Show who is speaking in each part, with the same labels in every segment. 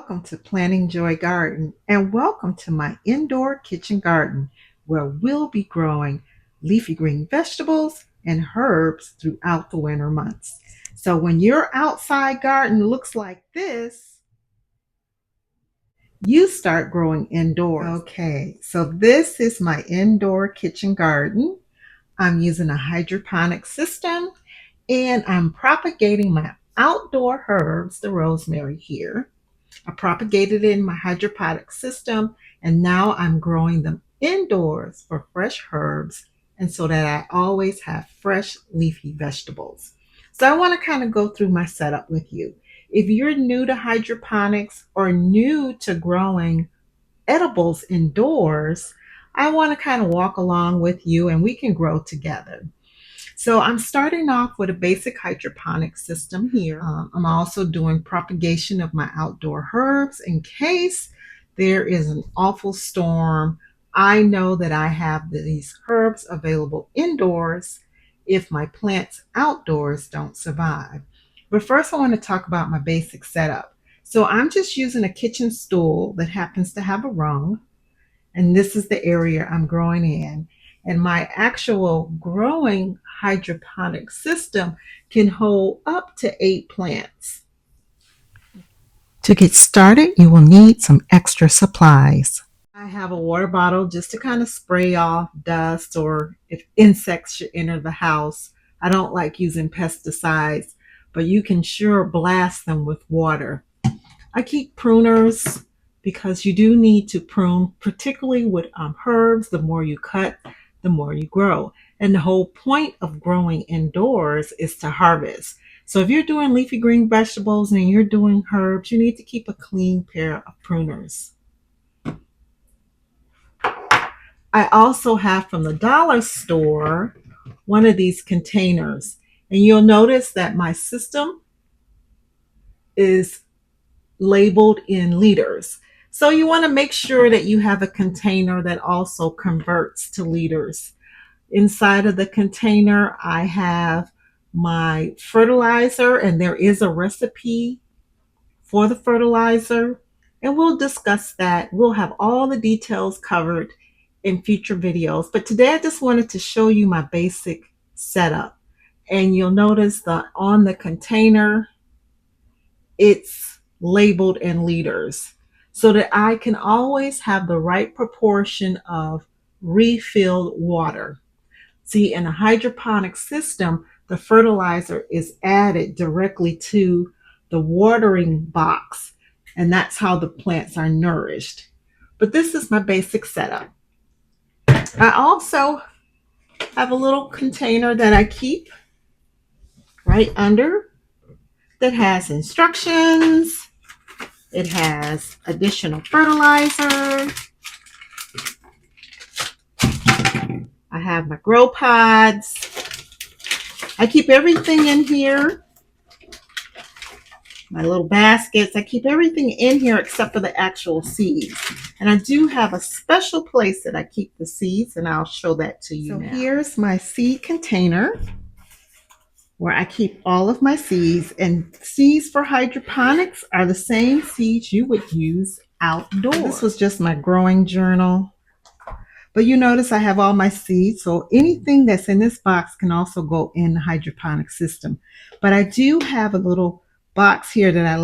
Speaker 1: welcome to Planting Joy Garden, and welcome to my indoor kitchen garden where we'll be growing leafy green vegetables and herbs throughout the winter months. So when your outside garden looks like this, you start growing indoors. Okay, so this is my indoor kitchen garden. I'm using a hydroponic system and I'm propagating my outdoor herbs, the rosemary here. I propagated it in my hydroponic system, and now I'm growing them indoors for fresh herbs and so that I always have fresh leafy vegetables. So I want to kind of go through my setup with you. If you're new to hydroponics or new to growing edibles indoors, I want to kind of walk along with you and we can grow together. So I'm starting off with a basic hydroponic system here. I'm also doing propagation of my outdoor herbs in case there is an awful storm. I know that I have these herbs available indoors if my plants outdoors don't survive. But first I want to talk about my basic setup. So I'm just using a kitchen stool that happens to have a rung, and this is the area I'm growing in. And my actual growing hydroponic system can hold up to 8 plants. To get started, you will need some extra supplies. I have a water bottle just to kind of spray off dust or if insects should enter the house. I don't like using pesticides, but you can sure blast them with water. I keep pruners because you do need to prune, particularly with herbs. The more you cut, the more you grow. And the whole point of growing indoors is to harvest. So if you're doing leafy green vegetables and you're doing herbs, you need to keep a clean pair of pruners. I also have from the dollar store one of these containers. And you'll notice that my system is labeled in liters. So you want to make sure that you have a container that also converts to liters. Inside of the container, I have my fertilizer, and there is a recipe for the fertilizer, and we'll discuss that. We'll have all the details covered in future videos. But today I just wanted to show you my basic setup. And you'll notice that on the container, it's labeled in liters so that I can always have the right proportion of refilled water. See, in a hydroponic system, the fertilizer is added directly to the watering box, and that's how the plants are nourished. But this is my basic setup. I also have a little container that I keep right under that has instructions. It has additional fertilizer. I have my grow pods. I keep everything in here. My little baskets. I keep everything in here except for the actual seeds. And I do have a special place that I keep the seeds, and I'll show that to you now. Here's my seed container where I keep all of my seeds, and seeds for hydroponics are the same seeds you would use outdoors. This was just my growing journal, but you notice I have all my seeds, so anything that's in this box can also go in the hydroponic system. But I do have a little box here that I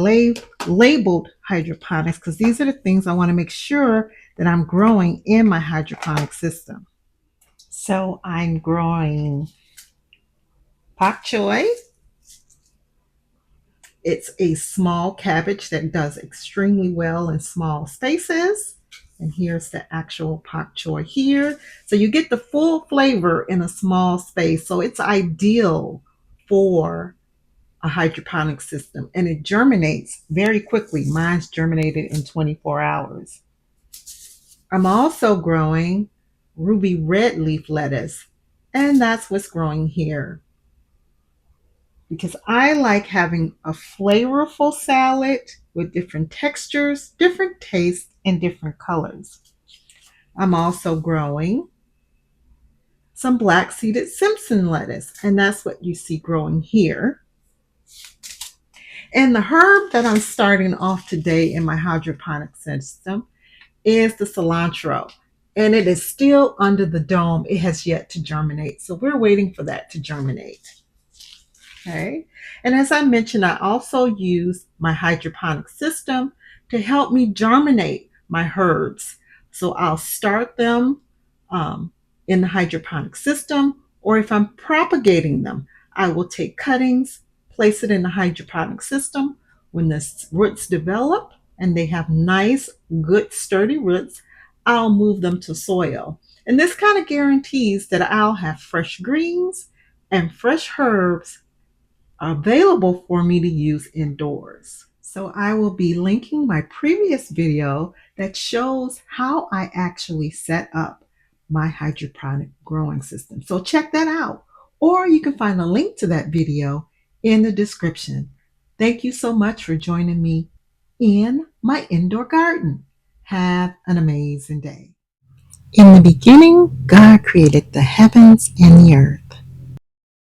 Speaker 1: labeled hydroponics because these are the things I want to make sure that I'm growing in my hydroponic system. So I'm growing pak choi. It's a small cabbage that does extremely well in small spaces. And here's the actual pak choi here. So you get the full flavor in a small space. So it's ideal for a hydroponic system. And it germinates very quickly. Mine's germinated in 24 hours. I'm also growing ruby red leaf lettuce. And that's what's growing here, because I like having a flavorful salad with different textures, different tastes, and different colors. I'm also growing some black-seeded Simpson lettuce, and that's what you see growing here. And the herb that I'm starting off today in my hydroponic system is the cilantro. And it is still under the dome. It has yet to germinate. So we're waiting for that to germinate. Okay. And as I mentioned, I also use my hydroponic system to help me germinate my herbs. So I'll start them um, in the hydroponic system, or if I'm propagating them, I will take cuttings, place it in the hydroponic system. When the roots develop and they have nice, good, sturdy roots, I'll move them to soil. And this kind of guarantees that I'll have fresh greens and fresh herbs available for me to use indoors. So I will be linking my previous video that shows how I actually set up my hydroponic growing system. So check that out. Or you can find a link to that video in the description. Thank you so much for joining me in my indoor garden. Have an amazing day. In the beginning, God created the heavens and the earth.